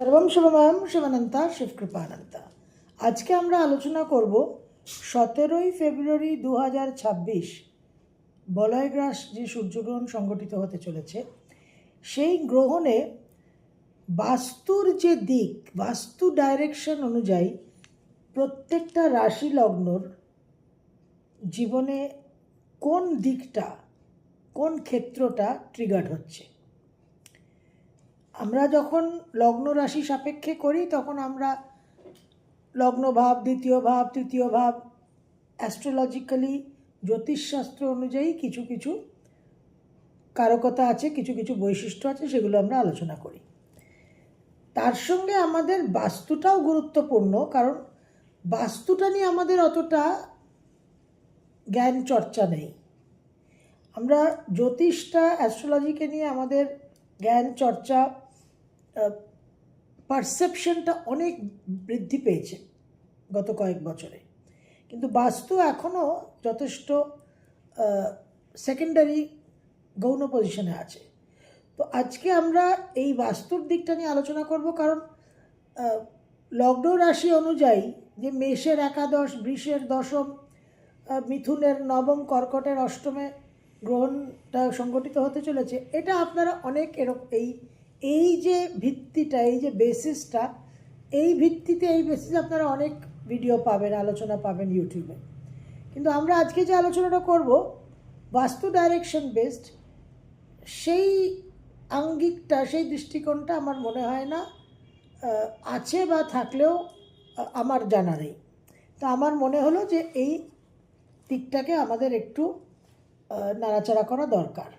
সর্বম শুভময়ম শিবানন্তা শিবকৃপানন্তা। আজকে আমরা আলোচনা করব 17ই ফেব্রুয়ারি 2026 বলয়গ্রাস যে সূর্যগ্রহণ সংগঠিত হতে চলেছে, সেই গ্রহণে বাস্তুর যে দিক, বাস্তু ডাইরেকশন অনুযায়ী প্রত্যেকটা রাশি লগ্নর জীবনে কোন দিকটা, কোন ক্ষেত্রটা ট্রিগার্ড হচ্ছে। আমরা যখন লগ্ন রাশি সাপেক্ষে করি তখন আমরা লগ্ন ভাব, দ্বিতীয় ভাব, তৃতীয় ভাব, অ্যাস্ট্রোলজিক্যালি জ্যোতিষশাস্ত্র অনুযায়ী কিছু কিছু কারকতা আছে, কিছু কিছু বৈশিষ্ট্য আছে, সেগুলো আমরা আলোচনা করি। তার সঙ্গে আমাদের বাস্তুটাও গুরুত্বপূর্ণ, কারণ বাস্তুটা নিয়ে আমাদের অতটা জ্ঞান চর্চা নেই। আমরা জ্যোতিষটা, অ্যাস্ট্রোলজিকে নিয়ে আমাদের জ্ঞান চর্চা, পারসেপশনটা অনেক বৃদ্ধি পেয়েছে গত কয়েক বছরে, কিন্তু বাস্তু এখনও যথেষ্ট সেকেন্ডারি গৌণ পজিশনে আছে। তো আজকে আমরা এই বাস্তুর দিকটা নিয়ে আলোচনা করব, কারণ লগ্ন রাশি অনুযায়ী যে মেষের একাদশ, বৃষের দশম, মিথুনের নবম, কর্কটের অষ্টমে গ্রহণটা সংগঠিত হতে চলেছে, এটা আপনারা অনেক এই যে ভিত্তিটা, এই যে বেসিসটা, এই ভিত্তিতে, এই বেসিসে আপনারা অনেক ভিডিও পাবেন, আলোচনা পাবেন ইউটিউবে। কিন্তু আমরা আজকে যে আলোচনাটা করব বাস্তু ডাইরেকশন বেসড, সেই আঙ্গিকটা, সেই দৃষ্টিকোণটা আমার মনে হয় না আছে, বা থাকলেও আমার জানা নেই। তো আমার মনে হলো যে এই দিকটাকে আমাদের একটু নাড়াচাড়া করা দরকার,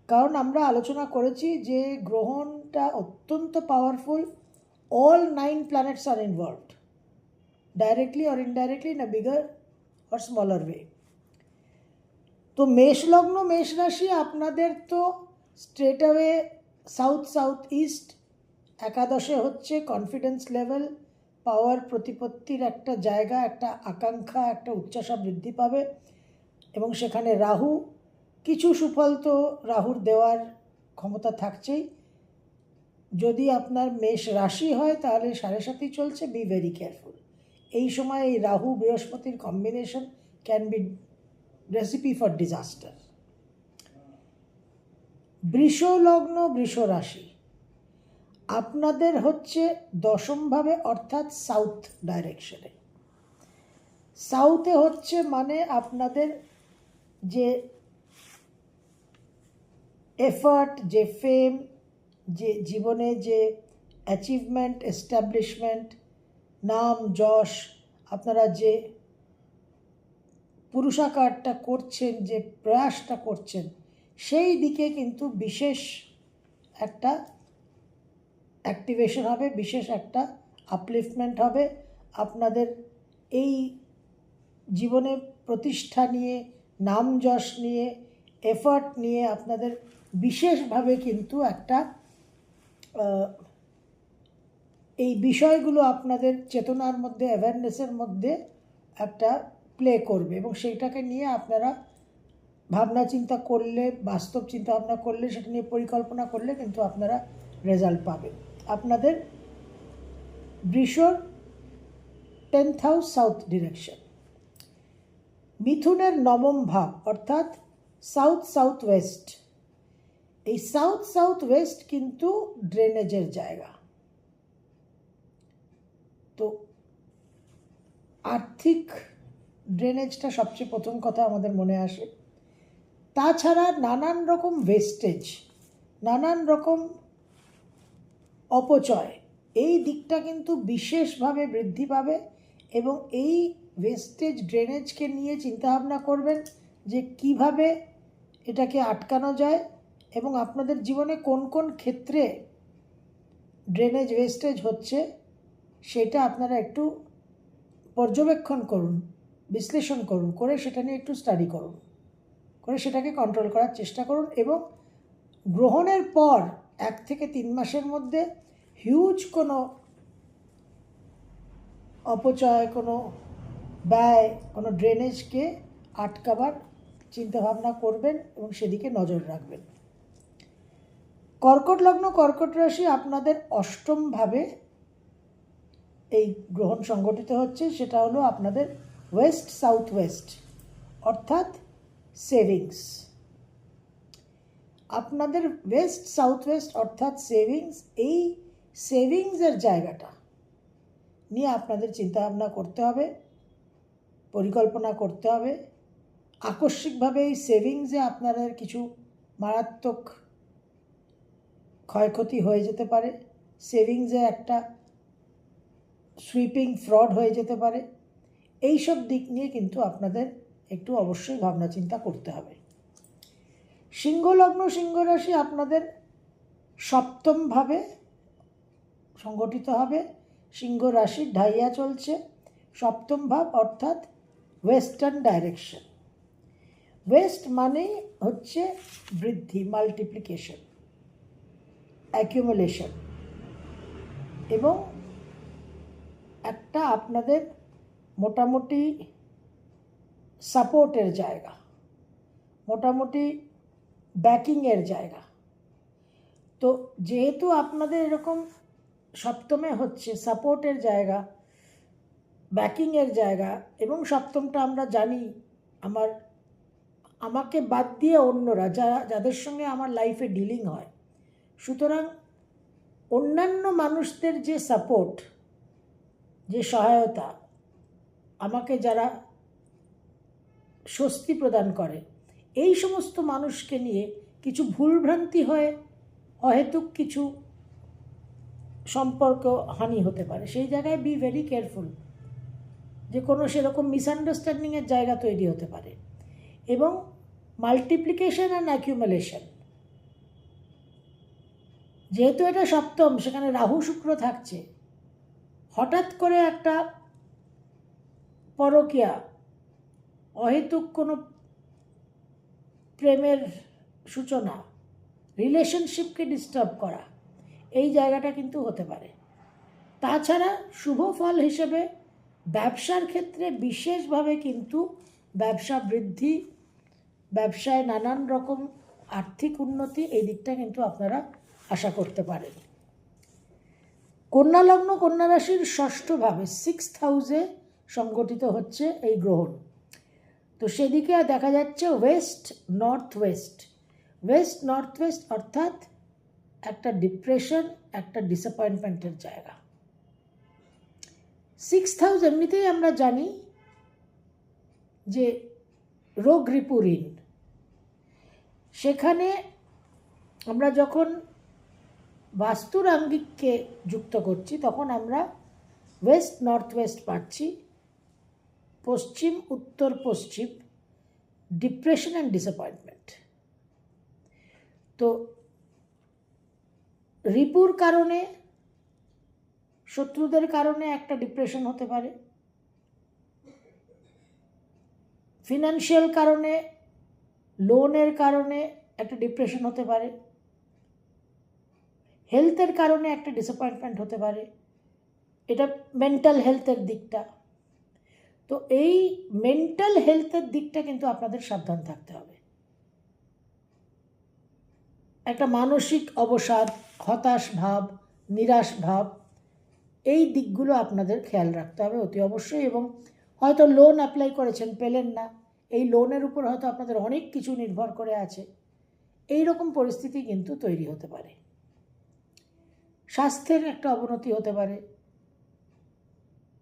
কারণ আমরা আলোচনা করেছি যে গ্রহণটা অত্যন্ত powerful. All 9 planets are involved, directly or indirectly, in a bigger or smaller way. তো মেষ লগ্ন, মেষ রাশি, আপনাদের তো স্ট্রেট অ্যাওয়ে সাউথ ইস্ট একাদশে হচ্ছে কনফিডেন্স লেভেল, পাওয়ার, প্রতিপত্তির একটা জায়গা, একটা আকাঙ্ক্ষা, একটা উচ্চাসা বৃদ্ধি পাবে। এবং সেখানে রাহু, কিছু সুফল তো রাহুর দেওয়ার ক্ষমতা থাকছেই। যদি আপনার মেষ রাশি হয় তাহলে 7.5 চলছে, বি ভেরি কেয়ারফুল। এই সময় এই রাহু বৃহস্পতির combination can be recipe for disaster. বৃষ লগ্ন, বৃষ রাশি, আপনাদের হচ্ছে দশমভাবে, অর্থাৎ সাউথ ডাইরেকশনে। সাউথে হচ্ছে মানে আপনাদের যে এফার্ট, যে ফেম, যে জীবনে যে অ্যাচিভমেন্ট, এস্টাবলিশমেন্ট, নাম যশ, আপনারা যে পুরুষাকারটা করছেন, যে প্রয়াসটা করছেন, সেই দিকে কিন্তু বিশেষ একটা অ্যাক্টিভেশন হবে, বিশেষ একটা আপলিফটমেন্ট হবে। আপনাদের এই জীবনে প্রতিষ্ঠা নিয়ে, নাম যশ নিয়ে, এফার্ট নিয়ে আপনাদের বিশেষভাবে কিন্তু একটা এই বিষয়গুলো আপনাদের চেতনার মধ্যে, অ্যাওয়ারনেসের মধ্যে একটা প্লে করবে, এবং সেইটাকে নিয়ে আপনারা ভাবনা চিন্তা করলে, বাস্তব চিন্তা ভাবনা করলে, সেটা নিয়ে পরিকল্পনা করলে কিন্তু আপনারা রেজাল্ট পাবেন। আপনাদের বৃষর 10th হাউস সাউথ ডিরেকশন, মিথুনের নবম ভাব, অর্থাৎ সাউথ ওয়েস্ট। এই সাউথ ওয়েস্ট কিন্তু ড্রেনেজের জায়গা। তো আর্থিক ড্রেনেজটা সবচেয়ে প্রথম কথা আমাদের মনে আসে। তাছাড়া নানান রকম ওয়েস্টেজ, নানান রকম অপচয়, এই দিকটা কিন্তু বিশেষভাবে বৃদ্ধি পাবে। এবং এই ওয়েস্টেজ, ড্রেনেজকে নিয়ে চিন্তাভাবনা করবেন যে কিভাবে এটাকে আটকানো যায়, এবং আপনাদের জীবনে কোন কোন ক্ষেত্রে ড্রেনেজ, ওয়েস্টেজ হচ্ছে, সেটা আপনারা একটু পর্যবেক্ষণ করুন, বিশ্লেষণ করুন, করে সেটা নিয়ে একটু স্টাডি করুন, করে সেটাকে কন্ট্রোল করার চেষ্টা করুন। এবং গ্রহণের পর 1 থেকে 3 মাসের মধ্যে হিউজ কোনো অপচয়, কোনো ব্যয়, কোনো ড্রেনেজকে আটকাবার চিন্তাভাবনা করবেন এবং সেদিকে নজর রাখবেন। কর্কট লগ্ন কর্কট রাশি আপনাদের অষ্টমভাবে এই গ্রহণ সংগঠিত হচ্ছে, সেটা হলো আপনাদের ওয়েস্ট সাউথ ওয়েস্ট, অর্থাৎ সেভিংস। আপনাদের ওয়েস্ট সাউথ ওয়েস্ট অর্থাৎ সেভিংস, এই সেভিংসের জায়গাটা নিয়ে আপনাদের চিন্তাভাবনা করতে হবে, পরিকল্পনা করতে হবে। আকস্মিকভাবে এই সেভিংসে আপনাদের কিছু মারাত্মক ক্ষয়ক্ষতি হয়ে যেতে পারে, সেভিংসে একটা সুইপিং ফ্রড হয়ে যেতে পারে। এই সব দিক নিয়ে কিন্তু আপনাদের একটু অবশ্যই ভাবনা চিন্তা করতে হবে। সিংহ লগ্ন সিংহ রাশি আপনাদের সপ্তমভাবে সংগঠিত হবে। সিংহ রাশির ঢাইয়া চলছে, সপ্তম ভাব অর্থাৎ ওয়েস্টার্ন ডাইরেকশন। ওয়েস্ট মানে হচ্ছে বৃদ্ধি, মাল্টিপ্লিকেশন, অ্যাকিউমুলেশন, এবং একটা আপনাদের মোটামুটি সাপোর্টের জায়গা, মোটামুটি ব্যাকিংয়ের জায়গা। তো যেহেতু আপনাদের এরকম সপ্তমে হচ্ছে সাপোর্টের জায়গা, ব্যাকিংয়ের জায়গা, এবং সপ্তমটা আমরা জানি আমাকে বাদ দিয়ে অন্যরা যাদের সঙ্গে আমার লাইফে ডিলিং হয়, সুতরাং অন্যান্য মানুষদের যে সাপোর্ট, যে সহায়তা, আমাকে যারা স্বস্তি প্রদান করে, এই সমস্ত মানুষকে নিয়ে কিছু ভুলভ্রান্তি হয়ে অহেতুক কিছু সম্পর্ক হানি হতে পারে। সেই জায়গায় বি ভেরি কেয়ারফুল, যে কোনো সেরকম মিসআন্ডারস্ট্যান্ডিংয়ের জায়গা তৈরি হতে পারে। এবং মাল্টিপ্লিকেশন অ্যান্ড অ্যাকিউমুলেশন, যেহেতু এটা সপ্তম, সেখানে রাহু শুক্র থাকছে, হঠাৎ করে একটা পরকীয়া, অহেতুক কোনো প্রেমের সূচনা, রিলেশনশিপকে ডিস্টার্ব করা, এই জায়গাটা কিন্তু হতে পারে। তাছাড়া শুভ ফল হিসেবে ব্যবসার ক্ষেত্রে বিশেষভাবে কিন্তু ব্যবসা বৃদ্ধি, ব্যবসায় নানান রকম আর্থিক উন্নতি, এই দিকটা কিন্তু আপনারা আশা করতে পারেন। কন্যা লগ্ন কন্যা রাশির ষষ্ঠভাবে 6th হাউসে সংগঠিত হচ্ছে এই গ্রহণ। তো সেদিকে দেখা যাচ্ছে West north West. West north West অর্থাৎ একটা ডিপ্রেশন, একটা ডিসঅ্যাপয়েন্টমেন্টের জায়গা। 6th হাউস এমনিতেই আমরা জানি যে রোগ রিপু ঋণ। সেখানে আমরা যখন বাস্তুর আঙ্গিককে যুক্ত করছি, তখন আমরা ওয়েস্ট নর্থ ওয়েস্ট পাচ্ছি, পশ্চিম উত্তর পশ্চিম, ডিপ্রেশন অ্যান্ড ডিসঅ্যাপয়েন্টমেন্ট। তো রিপুর কারণে, শত্রুদের কারণে একটা ডিপ্রেশন হতে পারে, ফিনান্সিয়াল কারণে, লোনের কারণে একটা ডিপ্রেশন হতে পারে, হেলথের কারণে একটা ডিসঅ্যাপয়েন্টমেন্ট হতে পারে। এটা মেন্টাল হেলথের দিকটা। তো এই মেন্টাল হেলথের দিকটা কিন্তু আপনাদের সাবধান থাকতে হবে। একটা মানসিক অবসাদ, হতাশ ভাব, নিরাশ ভাব, এই দিকগুলো আপনাদের খেয়াল রাখতে হবে অতি অবশ্যই। এবং হয়তো লোন অ্যাপ্লাই করেছেন, পেলেন না, এই লোনের উপর হয়তো আপনাদের অনেক কিছু নির্ভর করে আছে, এই রকম পরিস্থিতি কিন্তু তৈরি হতে পারে। স্বাস্থ্যের একটা অবনতি হতে পারে।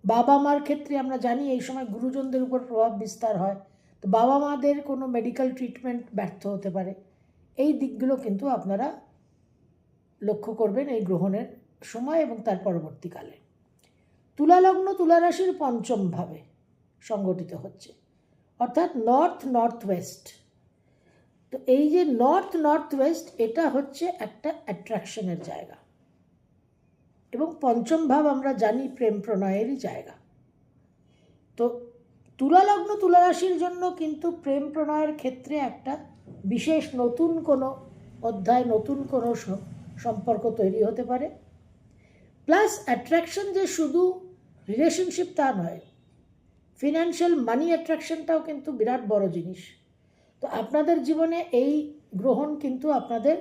বাবা মার ক্ষেত্রে আমরা জানি এই সময় গুরুজনদের উপর প্রভাব বিস্তার হয়, তো বাবা মাদের কোনো মেডিকেল ট্রিটমেন্ট ব্যর্থ হতে পারে। এই দিকগুলো কিন্তু আপনারা লক্ষ্য করবেন এই গ্রহণের সময় এবং তার পরবর্তীকালে। তুলা লগ্ন তুলা রাশির পঞ্চমভাবে সংগঠিত হচ্ছে, অর্থাৎ নর্থ নর্থ ওয়েস্ট। তো এই যে নর্থ নর্থ ওয়েস্ট, এটা হচ্ছে একটা অ্যাট্রাকশনের জায়গা, এবং পঞ্চম ভাব আমরা জানি প্রেম প্রণয়েরই জায়গা। তো তুলা লগ্ন তুলা রাশির জন্য কিন্তু প্রেম প্রণয়ের ক্ষেত্রে একটা বিশেষ নতুন কোনো অধ্যায়, নতুন কোনো সম্পর্ক তৈরি হতে পারে। প্লাস অ্যাট্রাকশন যে শুধু রিলেশনশিপ তা নয়, ফিনান্সিয়াল মানি অ্যাট্রাকশনটাও কিন্তু বিরাট বড় জিনিস। তো আপনাদের জীবনে এই গ্রহণ কিন্তু আপনাদের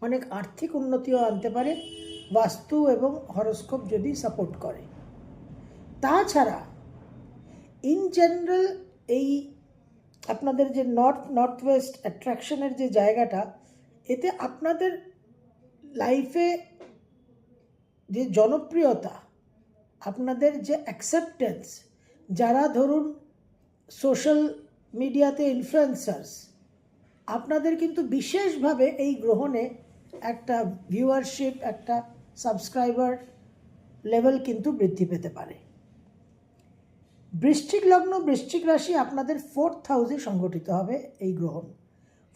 অনেক আর্থিক উন্নতিও আনতে পারে বাস্তু এবং হরোস্কোপ যদি সাপোর্ট করে। তাছাড়া ইন জেনারেল এই আপনাদের যে নর্থ ওয়েস্ট অ্যাট্রাকশনের যে জায়গাটা, এতে আপনাদের লাইফে যে জনপ্রিয়তা, আপনাদের যে অ্যাকসেপ্টেন্স, যারা ধরুন সোশ্যাল মিডিয়াতে ইনফ্লুয়েন্সার্স, আপনাদের কিন্তু বিশেষভাবে এই গ্রহণে একটা ভিউয়ারশিপ, একটা সাবস্ক্রাইবার লেভেল কিন্তু বৃদ্ধি পেতে পারে। বৃশ্চিক লগ্ন, বৃশ্চিক রাশি, আপনাদের 4th হাউসে সংগঠিত হবে এই গ্রহণ।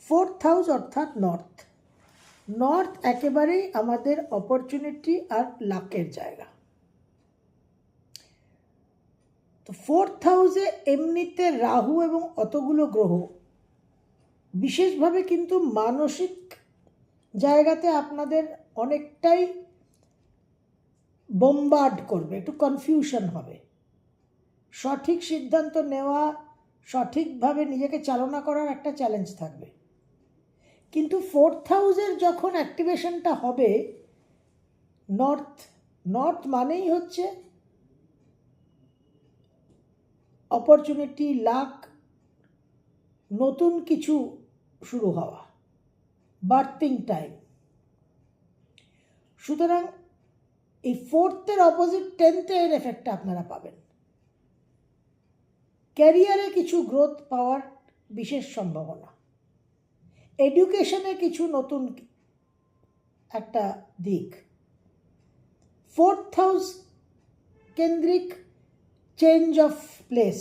4th হাউস অর্থাৎ নর্থ একেবারেই আমাদের অপরচুনিটি আর লাকের জায়গা। তো 4th হাউসে এমনিতে রাহু এবং অতগুলো গ্রহ বিশেষভাবে কিন্তু মানসিক জায়গাতে আপনাদের অনেকটাই বোমবার্ড করবে, একটু কনফিউশন হবে, সঠিক সিদ্ধান্ত নেওয়া, সঠিকভাবে নিজেকে চালনা করার একটা চ্যালেঞ্জ থাকবে। কিন্তু 4th হাউসের যখন অ্যাক্টিভেশনটা হবে, নর্থ মানেই হচ্ছে অপরচুনিটি, লাক, নতুন কিছু শুরু হওয়া, বার্থিং টাইম। সুতরাং এই 4th-এর অপোজিট 10th-এ এর এফেক্টটা আপনারা পাবেন। ক্যারিয়ারে কিছু গ্রোথ পাওয়ার বিশেষ সম্ভাবনা, এডুকেশনে কিছু নতুন একটা দিক, 4th হাউস কেন্দ্রিক চেঞ্জ অফ প্লেস,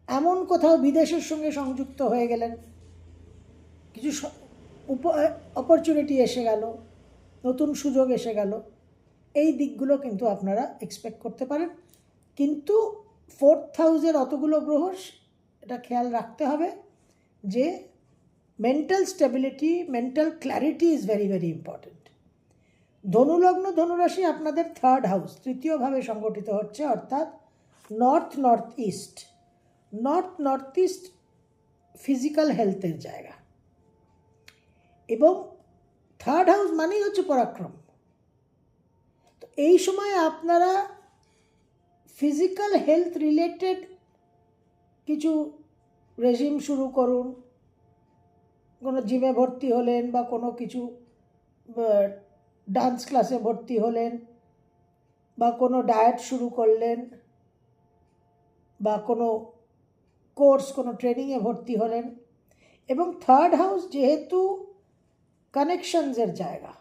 এমন কোথাও বিদেশের সঙ্গে সংযুক্ত হয়ে গেলেন, কিছু অপরচুনিটি এসে গেল, নতুন সুযোগ এসে গেল, এই দিকগুলো কিন্তু আপনারা এক্সপেক্ট করতে পারেন। কিন্তু 4th হাউসের অতগুলো গ্রহ, এটা খেয়াল রাখতে হবে যে mental stability, mental clarity is very very important. ধনুলগ্ন, ধনুরাশি, আপনাদের 3rd হাউস, তৃতীয়ভাবে সংগঠিত হচ্ছে, অর্থাৎ নর্থ ইস্ট ফিজিক্যাল হেলথের জায়গা। এবং 3rd হাউস মানেই হচ্ছে পরাক্রম। তো এই সময় আপনারা ফিজিক্যাল হেলথ রিলেটেড কিছু রেজিম শুরু করুন, কোনো জিমে ভর্তি হলেন, বা কোনো কিছু ডান্স ক্লাসে ভর্তি হলেন, বা কোনো ডায়েট শুরু করলেন, বা কোনো কোর্স, কোনো ট্রেনিংয়ে ভর্তি হলেন। এবং 3rd হাউস যেহেতু কানেকশনসের জায়গা,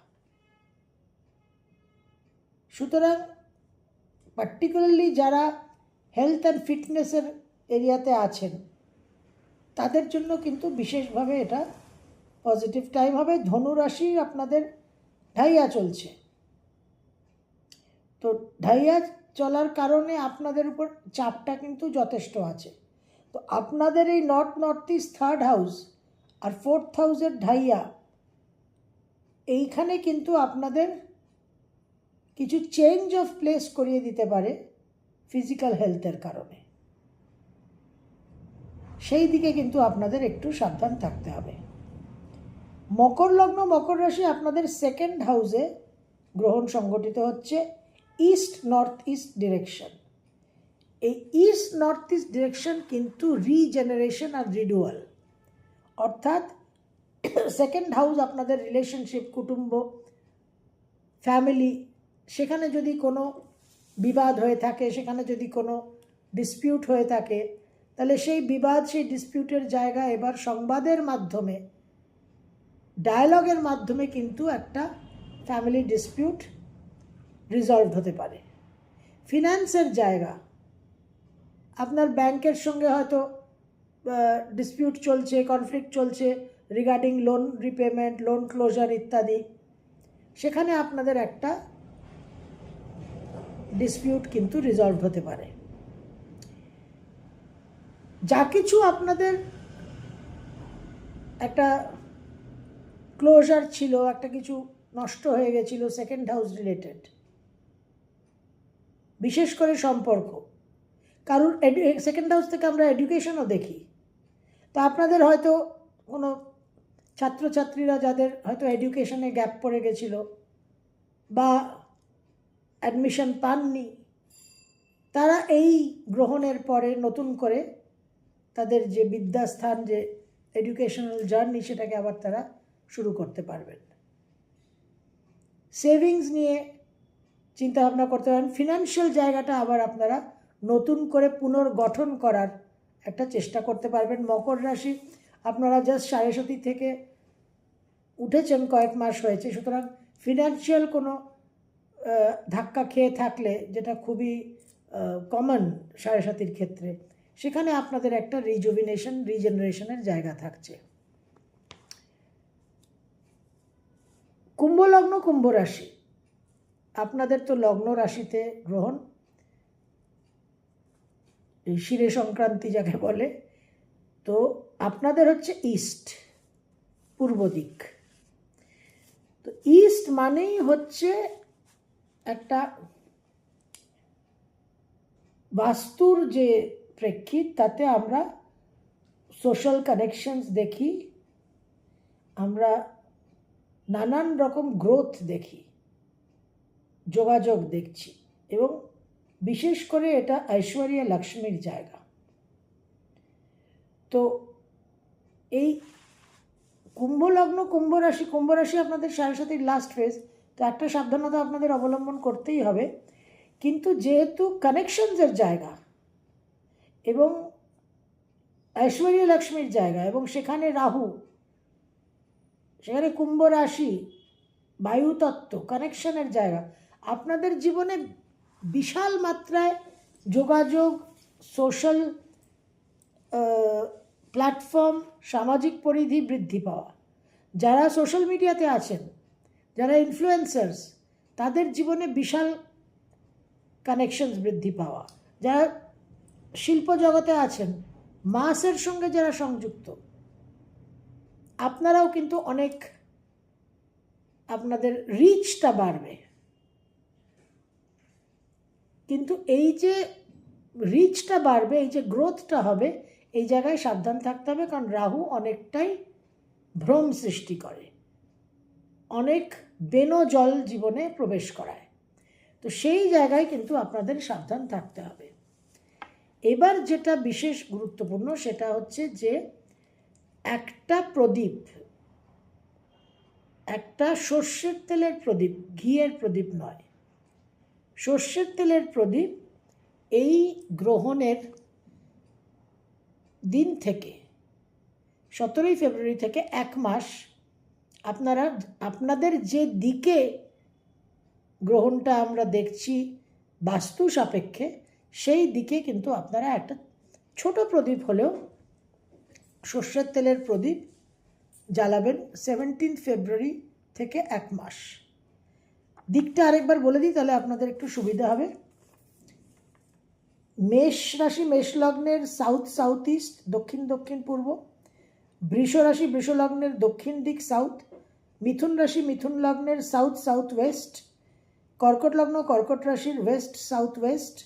সুতরাং পার্টিকুলারলি যারা হেলথ অ্যান্ড ফিটনেসের এরিয়াতে আছেন, তাদের জন্য কিন্তু বিশেষভাবে এটা পজিটিভ টাইম হবে। ধনুরাশি আপনাদের ঢাইয়া চলছে, তো ঢাইয়া চলার কারণে আপনাদের উপর চাপটা কিন্তু যথেষ্ট আছে। তো আপনাদের এই নর্থ ইস্ট 3rd হাউস আর 4th হাউসের ঢাইয়া, এইখানে কিন্তু আপনাদের কিছু চেঞ্জ অফ প্লেস করিয়ে দিতে পারে ফিজিক্যাল হেলথের কারণে। সেই দিকে কিন্তু আপনাদের একটু সাবধান থাকতে হবে। মকর লগ্ন, মকর রাশি, আপনাদের 2nd হাউসে গ্রহণ সংগঠিত হচ্ছে ইস্ট নর্থ ইস্ট ডিরেকশন। এই ইস্ট নর্থ ইস্ট ডিরেকশন কিন্তু রিজেনারেশন আর রিডুয়াল, অর্থাৎ 2nd হাউস আপনাদের রিলেশনশিপ, কুটুম্ব, ফ্যামিলি, সেখানে যদি কোনো বিবাদ হয়ে থাকে, সেখানে যদি কোনো ডিসপিউট হয়ে থাকে, তাহলে সেই বিবাদ, সেই ডিসপিউটের জায়গা এবার সংবাদের মাধ্যমে, ডায়ালগের মাধ্যমে কিন্তু একটা ফ্যামিলি ডিসপিউট রিজলভ হতে পারে। ফিনান্সের জায়গা, আপনার ব্যাংকের সঙ্গে হয়তো ডিসপিউট চলছে, কনফ্লিক্ট চলছে regarding loan repayment, loan closure ইত্যাদি, সেখানে আপনাদের একটা ডিসপিউট কিন্তু রিজলভ হতে পারে। যা কিছু আপনাদের একটা ক্লোজার ছিল, একটা কিছু নষ্ট হয়ে গেছিল 2nd হাউস রিলেটেড, বিশেষ করে সম্পর্ক, কারণ 2nd হাউস থেকে আমরা এডুকেশনও দেখি। তো আপনাদের হয়তো কোনো ছাত্রছাত্রীরা যাদের হয়তো এডুকেশনে গ্যাপ পড়ে গেছিল বা অ্যাডমিশন পাননি, তারা এই গ্রহণের পরে নতুন করে তাদের যে বিদ্যাস্থান, যে এডুকেশনাল জার্নি, সেটাকে আবার তারা শুরু করতে পারবেন। সেভিংস নিয়ে চিন্তাভাবনা করতে পারেন। ফিনান্সিয়াল জায়গাটা আবার আপনারা নতুন করে পুনর্গঠন করার একটা চেষ্টা করতে পারবেন। মকর রাশি, আপনারা জাস্ট সাড়ে থেকে উঠেছেন, কয়েক মাস হয়েছে, সুতরাং ফিনান্সিয়াল কোনো ধাক্কা খেয়ে থাকলে, যেটা খুবই কমন সাড়ে ক্ষেত্রে, সেখানে আপনাদের একটা রিজেনারেশনের জায়গা থাকছে। কুম্ভ লগ্ন, কুম্ভ রাশি, আপনাদের তো লগ্ন রাশিতে গ্রহণ, এই শিরে সংক্রান্তি যাকে বলে, তো আপনাদের হচ্ছে ইস্ট, পূর্ব দিক। তো ইস্ট মানেই হচ্ছে একটা বাস্তুর যে প্রেক্ষিত, তাতে আমরা সোশ্যাল কানেকশনস দেখি, আমরা নানান রকম গ্রোথ দেখি, যোগাযোগ দেখছি, এবং বিশেষ করে এটা ঐশ্বর্য লক্ষ্মীর জায়গা। তো এই কুম্ভ লগ্ন, কুম্ভ রাশি আপনাদের সাড়ে লাস্ট ফেজ, তো একটা সাবধানতা আপনাদের অবলম্বন করতেই হবে। কিন্তু যেহেতু কানেকশনসের জায়গা এবং ঐশ্বর্য লক্ষ্মীর জায়গা, এবং সেখানে রাহু, সেখানে কুম্ভ রাশি, বায়ুতত্ত্ব, কানেকশনের জায়গা, আপনাদের জীবনে বিশাল মাত্রায় যোগাযোগ, সোশ্যাল প্ল্যাটফর্ম, সামাজিক পরিধি বৃদ্ধি পাওয়া। যারা সোশ্যাল মিডিয়াতে আছেন, যারা ইনফ্লুয়েন্সার্স, তাদের জীবনে বিশাল কানেকশনস বৃদ্ধি পাওয়া। যারা শিল্প জগতে আছেন, মাসের সঙ্গে যারা সংযুক্ত, আপনারাও কিন্তু অনেক, আপনাদের রিচটা বাড়বে। কিন্তু এই যে রিচটা বাড়বে, এই যে গ্রোথটা হবে, এই জায়গায় সাবধান থাকতে হবে, কারণ রাহু অনেকটাই ভ্রম সৃষ্টি করে, অনেক বেনজল জীবনে প্রবেশ করায়। তো সেই জায়গায় কিন্তু আপনাদের সাবধান থাকতে হবে। এবার যেটা বিশেষ গুরুত্বপূর্ণ, সেটা হচ্ছে যে একটা প্রদীপ, একটা সর্ষের তেলের প্রদীপ, ঘিয়ের প্রদীপ নয়, সর্ষের তেলের প্রদীপ, এই গ্রহণের দিন থেকে 17 ফেব্রুয়ারি থেকে 1 মাস আপনাদের যে দিকে গ্রহণটা আমরা দেখছি বাস্তু সাপেক্ষে, সেই দিকে কিন্তু আপনারা একটা ছোট প্রদীপ হলেও সর্ষের তেলের প্রদীপ জ্বালাবেন 17 ফেব্রুয়ারি থেকে 1 মাস। দিকটা আরেকবার বলে দিই, তাহলে আপনাদের একটু সুবিধা হবে। মেষ রাশি, মেষ লগ্নের সাউথ ইস্ট, দক্ষিণ পূর্ব। বৃষ রাশি, বৃষ লগ্নের দক্ষিণ দিক সাউথ। মিথুন রাশি, মিথুন লগ্নের সাউথ ওয়েস্ট। কর্কট লগ্ন, কর্কট রাশির ওয়েস্ট সাউথ ওয়েস্ট।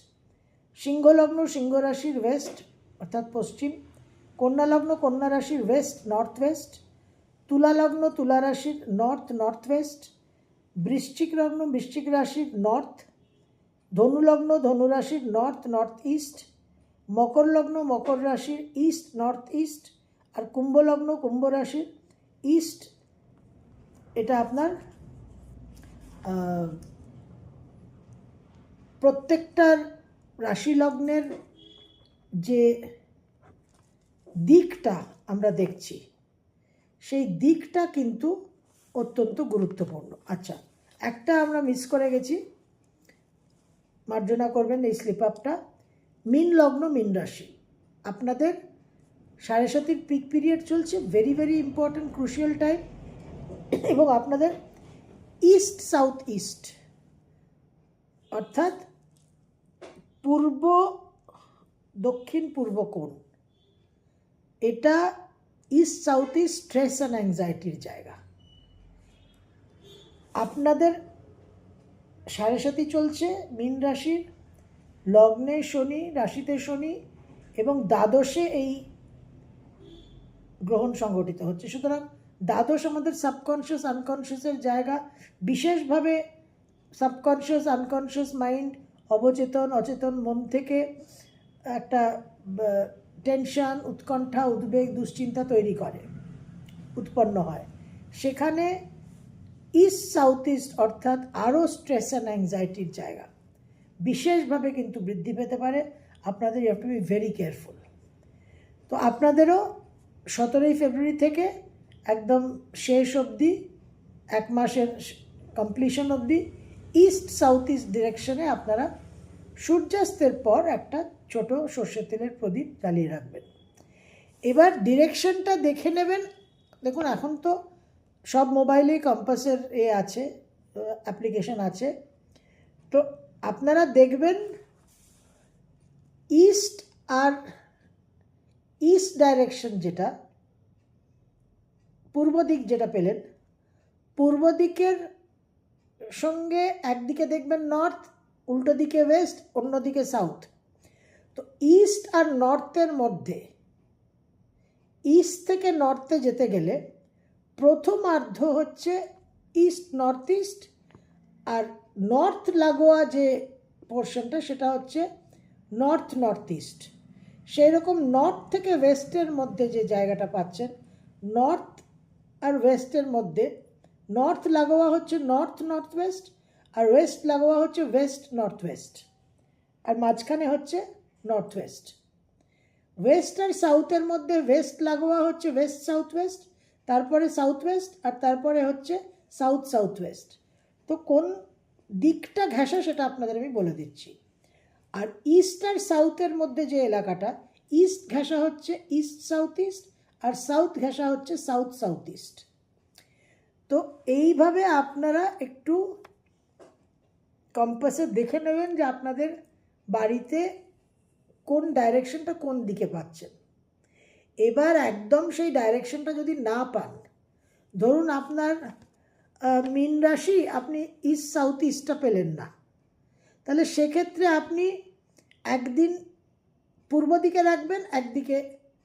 সিংহ লগ্ন, সিংহ রাশির ওয়েস্ট অর্থাৎ পশ্চিম। কন্যা লগ্ন, কন্যা রাশির ওয়েস্ট নর্থ ওয়েস্ট। তুলা লগ্ন, তুলা রাশির নর্থ ওয়েস্ট। বৃশ্চিক লগ্ন, বৃশ্চিক রাশির নর্থ। ধনু লগ্ন, ধনু রাশির নর্থ ইস্ট। মকর লগ্ন, মকর রাশির ইস্ট নর্থ ইস্ট। আর কুম্ভ লগ্ন, কুম্ভ রাশির ইস্ট। এটা আপনার প্রত্যেকটার রাশি লগ্নের যে দিকটা আমরা দেখছি, সেই দিকটা কিন্তু অত্যন্ত গুরুত্বপূর্ণ। আচ্ছা, একটা আমরা মিস করে গেছি, মার্জনা করবেন এই স্লিপ আপটা। মীন লগ্ন, মীন রাশি, আপনাদের সাড়ে পিক পিরিয়ড চলছে, ভেরি ইম্পর্ট্যান্ট, ক্রুশিয়াল টাইম। এবং আপনাদের ইস্ট সাউথ ইস্ট অর্থাৎ পূর্ব দক্ষিণ পূর্ব কোণ, এটা east south east stress and অ্যাংজাইটির জায়গা। আপনাদের সাড়ে চলছে, মীন রাশির লগ্নে শনি, রাশিতে শনি, এবং দ্বাদশে এই গ্রহণ সংগঠিত হচ্ছে। সুতরাং দ্বাদশ আমাদের সাবকনশিয়াস আনকনশিয়াসের জায়গা, বিশেষভাবে সাবকনশিয়াস আনকনশিয়াস মাইন্ড, অবচেতন অচেতন মন থেকে একটা টেনশন, উৎকণ্ঠা, উদ্বেগ, দুশ্চিন্তা তৈরি করে, উৎপন্ন হয়। সেখানে ইস্ট সাউথ ইস্ট অর্থাৎ আরও স্ট্রেস অ্যান্ড অ্যাংজাইটির জায়গা বিশেষভাবে কিন্তু বৃদ্ধি পেতে পারে। আপনাদের you have to be very careful. তো আপনাদেরও 17ই ফেব্রুয়ারি থেকে একদম শেষ অবধি, 1 মাসের কমপ্লিশন অবধি ইস্ট সাউথ ইস্ট ডিরেকশনে আপনারা সূর্যাস্তের পর একটা ছোট সর্ষের তেলের প্রদীপ জ্বালিয়ে রাখবেন। এবার ডিরেকশনটা দেখে নেবেন। দেখুন, এখন তো সব মোবাইলেই কম্পাসের আছে, অ্যাপ্লিকেশন আছে। তো আপনারা দেখবেন ইস্ট আর ইস্ট ডাইরেকশন, যেটা পূর্ব দিক যেটা পেলেন, পূর্ব দিকের সঙ্গে একদিকে দেখবেন নর্থ, উল্টো দিকে ওয়েস্ট, অন্যদিকে সাউথ। তো ইস্ট আর নর্থের মধ্যে, ইস্ট থেকে নর্থে যেতে গেলে প্রথমার্ধ হচ্ছে ইস্ট নর্থ ইস্ট, আর নর্থ লাগোয়া যে পোর্শনটা সেটা হচ্ছে নর্থ নর্থ ইস্ট। সেই রকম নর্থ থেকে ওয়েস্টের মধ্যে যে জায়গাটা পাচ্ছেন, নর্থ আর ওয়েস্টের মধ্যে নর্থ লাগোয়া হচ্ছে নর্থ নর্থ ওয়েস্ট, আর ওয়েস্ট লাগোয়া হচ্ছে ওয়েস্ট নর্থ ওয়েস্ট, আর মাঝখানে হচ্ছে নর্থ ওয়েস্ট। ওয়েস্ট আর সাউথের মধ্যে ওয়েস্ট লাগোয়া হচ্ছে ওয়েস্ট সাউথ ওয়েস্ট, তারপরে সাউথ ওয়েস্ট, আর তারপরে হচ্ছে সাউথ সাউথ ওয়েস্ট। তো কোন দিকটা ঘেঁষা সেটা আপনাদের আমি বলে দিচ্ছি। আর ইস্ট আর সাউথের মধ্যে যে এলাকাটা, ইস্ট ঘেঁষা হচ্ছে ইস্ট সাউথ ইস্ট, আর সাউথ ঘেঁষা হচ্ছে সাউথ সাউথ ইস্ট। তো এইভাবে আপনারা একটু কম্পাসে দেখে নেবেন যে আপনাদের বাড়িতে কোন ডাইরেকশনটা কোন দিকে পাচ্ছেন। এবার একদম সেই ডাইরেকশনটা যদি না পান, ধরুন আপনার মীন রাশি, আপনি ইস্ট সাউথ ইস্টটা পেলেন না, তাহলে সেক্ষেত্রে আপনি একদিন পূর্ব দিকে রাখবেন,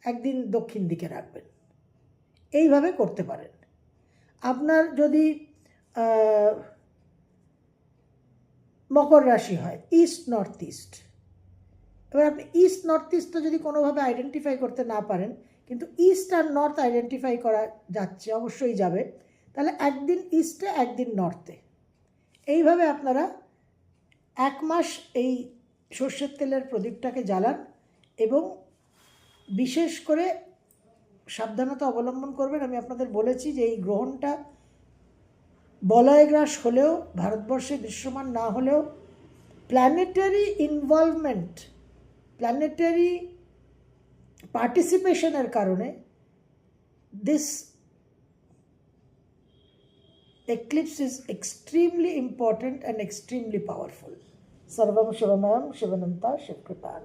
একদিন দক্ষিণ দিকে রাখবেন, এইভাবে করতে পারেন। আপনার যদি মকর রাশি হয়, ইস্ট নর্থ ইস্ট, এবার আপনি ইস্ট নর্থ ইস্টটা যদি কোনোভাবে আইডেন্টিফাই করতে না পারেন, কিন্তু ইস্ট আর নর্থ আইডেন্টিফাই করা যাচ্ছে, অবশ্যই যাবে, তাহলে একদিন ইস্টে একদিন নর্থে, এইভাবে আপনারা 1 মাস এই সর্ষের তেলের প্রদীপটাকে জ্বালান। এবং বিশেষ করে সাবধানতা অবলম্বন করবেন। আমি আপনাদের বলেছি যে এই গ্রহণটা বলয়গ্রাস হলেও, ভারতবর্ষে দৃশ্যমান না হলেও, প্ল্যানেটারি ইনভলভমেন্ট, প্ল্যানেটারি পার্টিসিপেশনের কারণে this eclipse is extremely important and extremely powerful. Sarvam Shivamayam Shivananta Shivkripan.